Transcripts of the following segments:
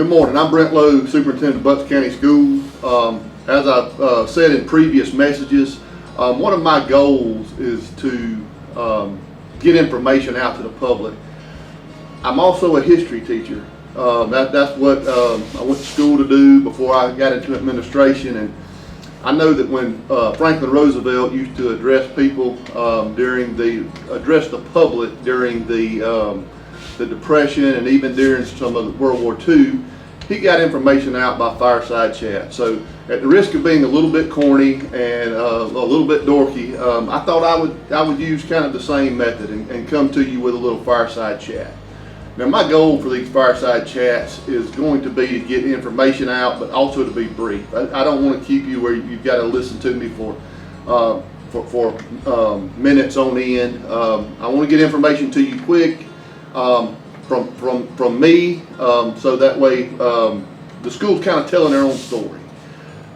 Good morning. I'm Brent Lowe, Superintendent of Bucks County Schools. As I've said in previous messages, one of my goals is to get information out to the public. I'm also a history teacher. That's what I went to school to do before I got into administration, and I know that when Franklin Roosevelt used to address people address the public during the Depression and even during some of the World War II, he got information out by fireside chat. So at the risk of being a little bit corny and a little bit dorky, I thought I would use kind of the same method and come to you with a little fireside chat. Now my goal for these fireside chats is going to be to get information out, but also to be brief. I don't want to keep you where you've got to listen to me for minutes on end. I want to get information to you quick. From me, so that way the school's kind of telling their own story.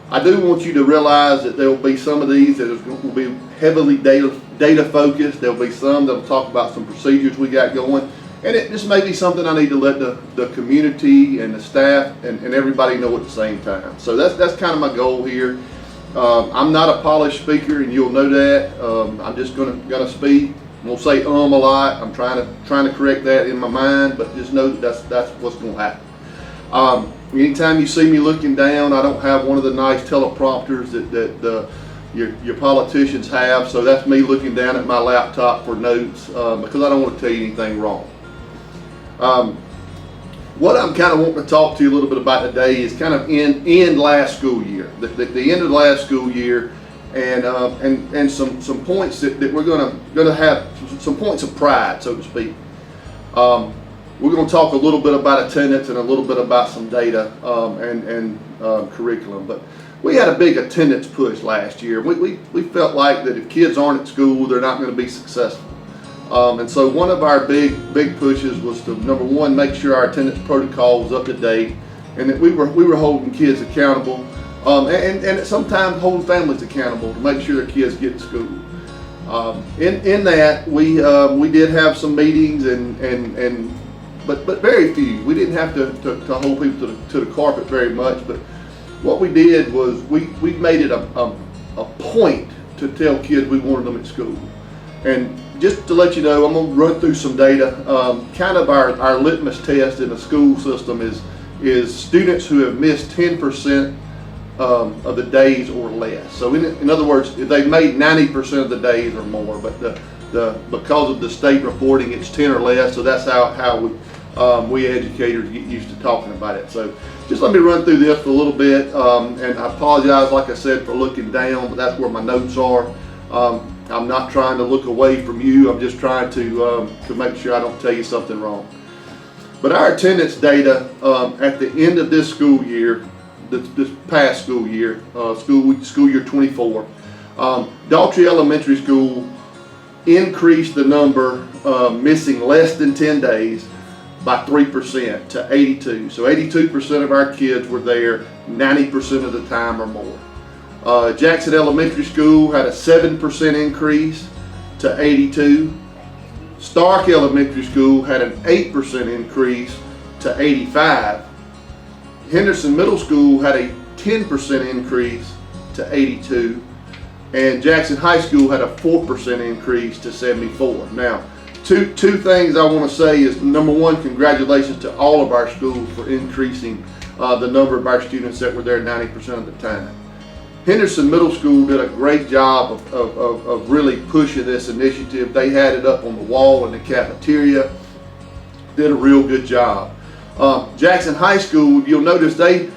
I do want you to realize that there will be some of these that will be heavily data focused. There will be some that will talk about some procedures we got going, and this may be something I need to let the community and the staff and everybody know at the same time. So that's kind of my goal here. I'm not a polished speaker, and you'll know that. I'm just gonna speak. We'll say a lot. I'm trying to correct that in my mind, but just know that that's what's going to happen. Anytime you see me looking down, I don't have one of the nice teleprompters that your politicians have, so that's me looking down at my laptop for notes because I don't want to tell you anything wrong. What I'm kind of wanting to talk to you a little bit about today is kind of end last school year, the end of last school year. And some points that we're gonna have some points of pride, so to speak. We're going to talk a little bit about attendance and a little bit about some data and curriculum. But we had a big attendance push last year. We felt like that if kids aren't at school, they're not going to be successful. And so one of our big pushes was to, number one, make sure our attendance protocol was up to date, and that we were holding kids accountable. And sometimes holding families accountable to make sure their kids get to school. In that, we did have some meetings but very few. We didn't have to hold people to the carpet very much. But what we did was we made it a point to tell kids we wanted them at school. And just to let you know, I'm going to run through some data. Kind of our litmus test in the school system is students who have missed 10% of the days or less. So in other words, if they've made 90% of the days or more, but because of the state reporting, it's 10 or less. So that's how we educators get used to talking about it. So just let me run through this for a little bit, and I apologize, like I said, for looking down, but that's where my notes are. I'm not trying to look away from you. I'm just trying to make sure I don't tell you something wrong. But our attendance data at the end of this school year, this past school year, school year 24, Daltrey Elementary School increased the number missing less than 10 days by 3% to 82. So 82% of our kids were there 90% of the time or more. Jackson Elementary School had a 7% increase to 82. Stark Elementary School had an 8% increase to 85. Henderson Middle School had a 10% increase to 82, and Jackson High School had a 4% increase to 74. Now, two things I want to say is, number one, congratulations to all of our schools for increasing the number of our students that were there 90% of the time. Henderson Middle School did a great job of really pushing this initiative. They had it up on the wall in the cafeteria, did a real good job. Jackson High School, you'll notice they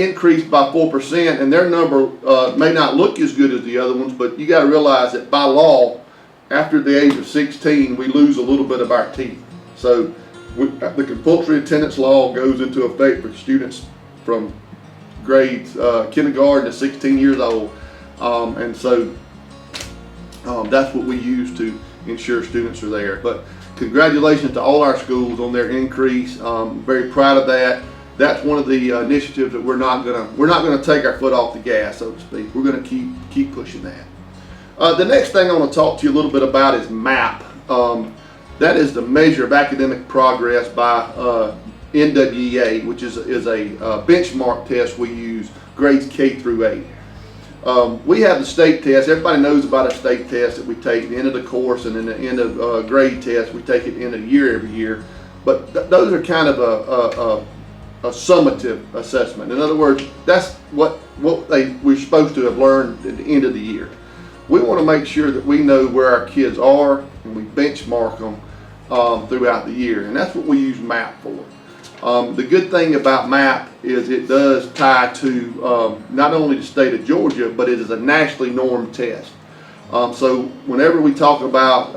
increased by 4%, and their number may not look as good as the other ones, but you got to realize that by law, after the age of 16, we lose a little bit of our teeth. So the compulsory attendance law goes into effect for students from grades kindergarten to 16 years old, and so that's what we use to ensure students are there. But congratulations to all our schools on their increase. Very proud of that. That's one of the initiatives that we're not gonna take our foot off the gas, so to speak. We're gonna keep pushing that. The next thing I want to talk to you a little bit about is MAP. That is the measure of academic progress by NWEA, which is a benchmark test we use grades K through 8. We have the state test. Everybody knows about a state test that we take at the end of the course, and then the end of grade test we take at the end of the year every year. But those are kind of a summative assessment. In other words, that's what we're supposed to have learned at the end of the year. We want to make sure that we know where our kids are, and we benchmark them throughout the year, and that's what we use MAP for. The good thing about MAP is it does tie to not only the state of Georgia, but it is a nationally normed test. So whenever we talk about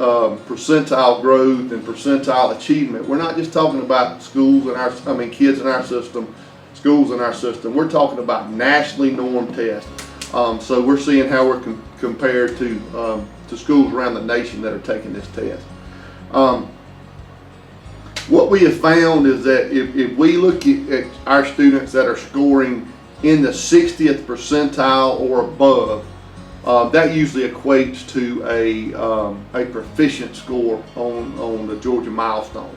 percentile growth and percentile achievement, we're not just talking about schools in kids in our system, schools in our system. We're talking about nationally normed tests. So we're seeing how we're compared to schools around the nation that are taking this test. What we have found is that if we look at our students that are scoring in the 60th percentile or above, that usually equates to a proficient score on the Georgia milestone.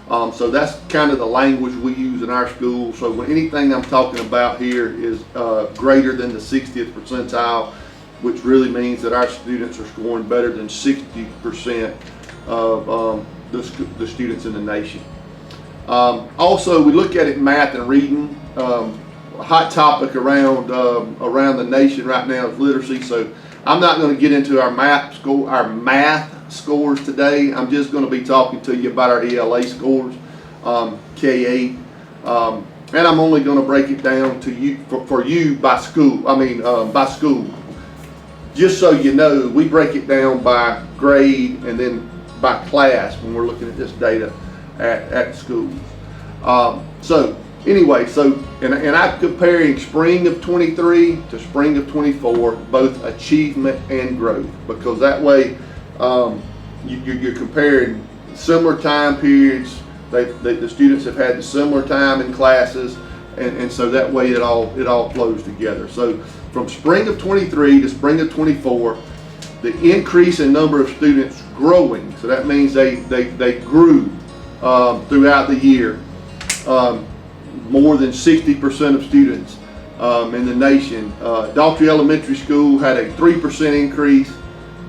So that's kind of the language we use in our school. So when anything I'm talking about here is greater than the 60th percentile, which really means that our students are scoring better than 60% of the students in the nation. Also, we look at it in math and reading. A hot topic around the nation right now is literacy. So I'm not going to get into our math scores today. I'm just going to be talking to you about our ELA scores, K8, and I'm only going to break it down to you for you by school. By school. Just so you know, we break it down by grade and then by class when we're looking at this data at schools. And I'm comparing spring of 23 to spring of 24, both achievement and growth, because that way you're comparing similar time periods. The students have had the similar time in classes, and so that way it all flows together. So from spring of 23 to spring of 24, the increase in number of students growing, so that means they grew throughout the year. More than 60% of students in the nation. Daughtry Elementary School had a 3% increase.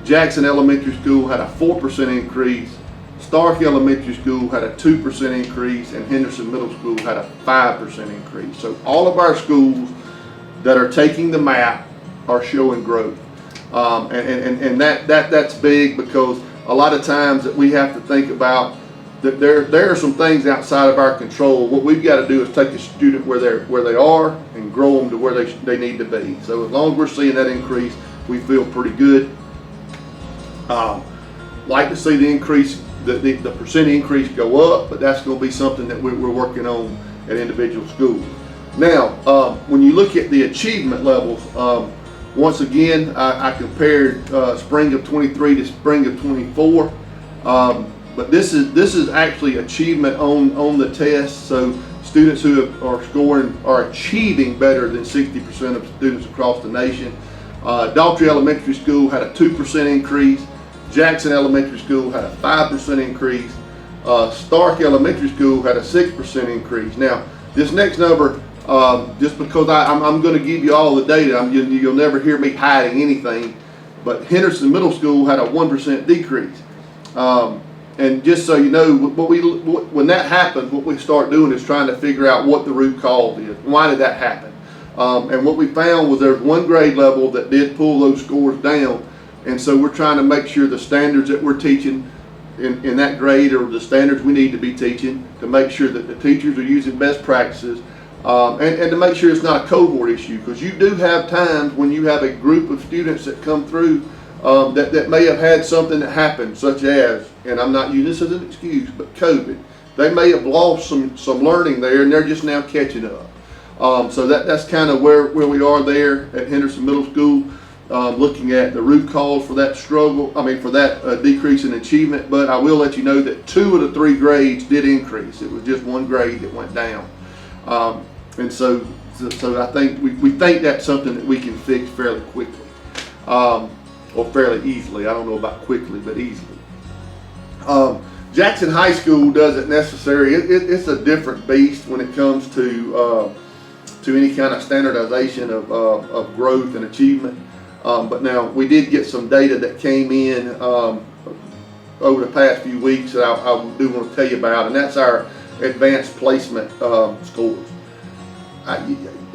Jackson Elementary School had a 4% increase. Stark Elementary School had a 2% increase, and Henderson Middle School had a 5% increase. So all of our schools that are taking the MAP are showing growth. And that's big, because a lot of times that we have to think about that there are some things outside of our control. What we've got to do is take the student where they are and grow them to where they need to be. So as long as we're seeing that increase, we feel pretty good. Like to see the increase, the percent increase go up, but that's going to be something that we're working on at individual schools. Now, when you look at the achievement levels, once again, I compared spring of 23 to spring of 24. But this is actually achievement on the test. So students who are achieving better than 60% of students across the nation. Daughtry Elementary School had a 2% increase. Jackson Elementary School had a 5% increase. Stark Elementary School had a 6% increase. Now, this next number, just because I'm going to give you all the data, you'll never hear me hiding anything, but Henderson Middle School had a 1% decrease. And just so you know, when that happens, what we start doing is trying to figure out what the root cause is. Why did that happen? And what we found was there's one grade level that did pull those scores down. And so we're trying to make sure the standards that we're teaching in that grade are the standards we need to be teaching, to make sure that the teachers are using best practices, and to make sure it's not a cohort issue, because you do have times when you have a group of students that come through that may have had something that happened, such as, and I'm not using this as an excuse, but COVID. They may have lost some learning there, and they're just now catching up. So that's kind of where we are there at Henderson Middle School, looking at the root cause for that for that decrease in achievement. But I will let you know that 2 of the 3 grades did increase. It was just 1 grade that went down. And so I think we think that's something that we can fix fairly quickly. Or fairly easily. I don't know about quickly, but easily. Jackson High School doesn't necessarily, it's a different beast when it comes to any kind of standardization of growth and achievement. But now we did get some data that came in over the past few weeks that I do want to tell you about, and that's our advanced placement scores.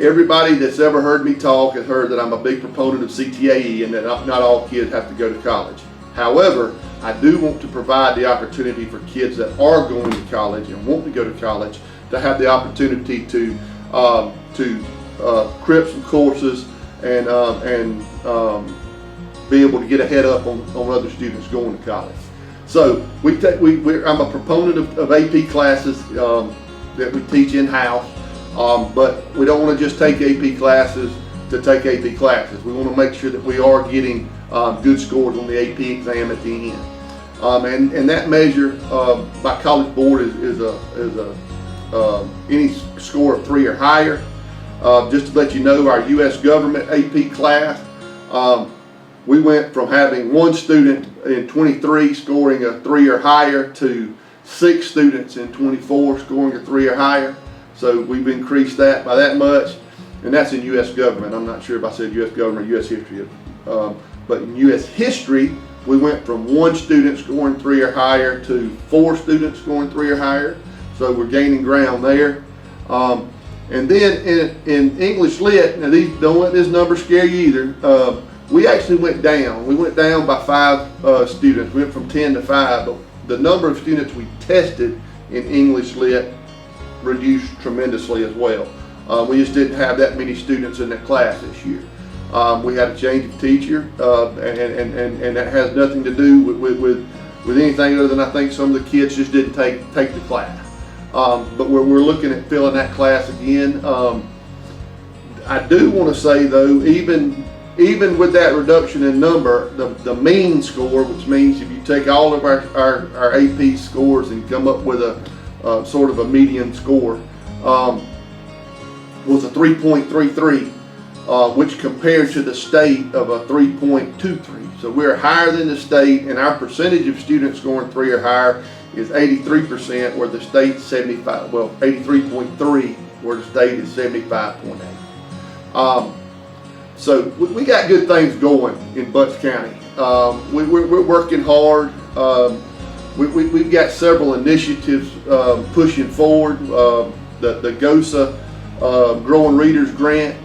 Everybody that's ever heard me talk has heard that I'm a big proponent of CTAE and that not all kids have to go to college. However, I do want to provide the opportunity for kids that are going to college and want to go to college to have the opportunity to crib some courses and be able to get a head up on other students going to college. So I'm a proponent of AP classes that we teach in-house, but we don't want to just take AP classes to take AP classes. We want to make sure that we are getting good scores on the AP exam at the end. And that measure by College Board is any score of 3 or higher. Just to let you know, our U.S. government AP class, we went from having 1 student in 23 scoring a 3 or higher to 6 students in 24 scoring a 3 or higher. So we've increased that by that much, and that's in U.S. government. I'm not sure if I said U.S. government or U.S. history, but in U.S. history, we went from 1 student scoring 3 or higher to 4 students scoring 3 or higher. So we're gaining ground there. And then in English Lit, now don't let this number scare you either. We actually went down. We went down by 5 students. We went from 10 to 5, but the number of students we tested in English Lit reduced tremendously as well. We just didn't have that many students in that class this year. We had a change of teacher, and that has nothing to do with anything other than I think some of the kids just didn't take the class. But we're looking at filling that class again. I do want to say though, even with that reduction in number, the mean score, which means if you take all of our AP scores and come up with a sort of a median score, was a 3.33. Which compared to the state of a 3.23. So we're higher than the state, and our percentage of students scoring 3 or higher is 83%, where the state's 83.3, where the state is 75.8. So we got good things going in Butts County. We're working hard. We've got several initiatives pushing forward. The GOSA Growing Readers Grant.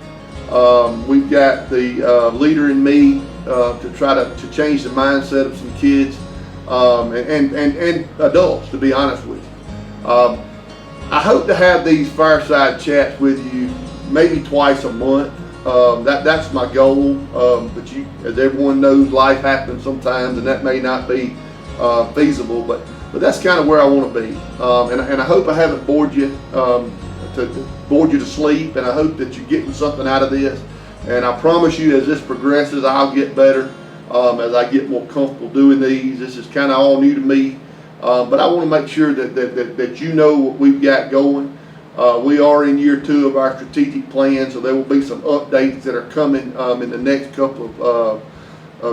We've got the Leader in Me to try to change the mindset of some kids and adults, to be honest with you. I hope to have these fireside chats with you maybe twice a month. That's my goal, but as everyone knows, life happens sometimes, and that may not be feasible, but that's kind of where I want to be. And I hope I haven't bored you to sleep, and I hope that you're getting something out of this. And I promise you, as this progresses, I'll get better as I get more comfortable doing these. This is kind of all new to me, but I want to make sure that you know what we've got going. We are in year 2 of our strategic plan, so there will be some updates that are coming in the next couple of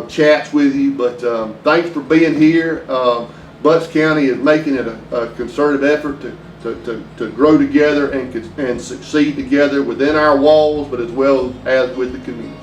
chats with you. But thanks for being here. Butts County is making it a concerted effort to grow together and succeed together within our walls, but as well as with the community.